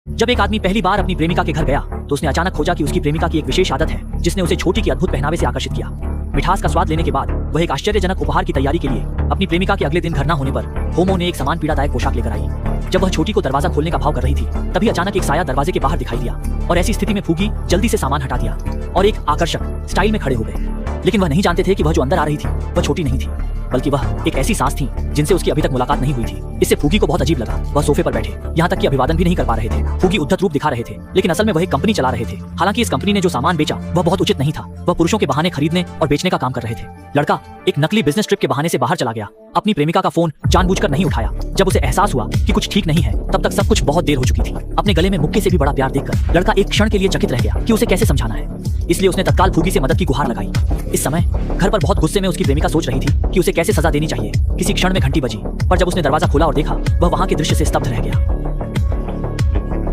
जब एक आदमी पहली बार अपनी प्रेमिका के घर गया तो उसने अचानक खोजा कि उसकी प्रेमिका की एक विशेष आदत है जिसने उसे छोटी की अद्भुत पहनावे से आकर्षित किया। मिठास का स्वाद लेने के बाद वह एक आश्चर्यजनक उपहार की तैयारी के लिए अपनी प्रेमिका के अगले दिन घर न होने पर होमो ने एक समान पीड़ादायक पोशाक लेकर आई। जब वह छोटी को दरवाजा खोलने का भाव कर रही थी तभी अचानक एक साया दरवाजे के बाहर दिखाई दिया और ऐसी स्थिति में फूगी जल्दी से सामान हटा दिया और एक आकर्षक स्टाइल में खड़े हो गए। लेकिन वह नहीं जानते थे कि वह जो अंदर आ रही थी वह छोटी नहीं थी बल्कि वह एक ऐसी सांस थी जिनसे उसकी अभी तक मुलाकात नहीं हुई थी। इससे फूगी को बहुत अजीब लगा। वह सोफे पर बैठे यहाँ तक कि अभिवादन भी नहीं कर पा रहे थे। फूगी उद्धत रूप दिखा रहे थे लेकिन असल में वह एक कंपनी चला रहे थे। हालांकि इस कंपनी ने जो सामान बेचा वह बहुत उचित नहीं था। वह पुरुषों के बहाने खरीदने और बेचने का काम कर रहे थे। लड़का एक नकली बिजनेस ट्रिप के बहाने से बाहर चला गया। अपनी प्रेमिका का फोन जानबूझकर नहीं उठाया। जब उसे एहसास हुआ कि कुछ ठीक नहीं है तब तक सब कुछ बहुत देर हो चुकी थी। अपने गले में मुक्के से भी बड़ा प्यार देखकर लड़का एक क्षण के लिए चकित रह गया कि उसे कैसे समझाना है। इसलिए उसने तत्काल फूगी से मदद की गुहार लगाई। इस समय घर पर बहुत गुस्से में उसकी प्रेमिका सोच रही थी कि उसे कैसे सजा देनी चाहिए। किसी क्षण में घंटी बजी पर जब उसने दरवाजा खोला और देखा वह वहां के दृश्य से स्तब्ध रह गया।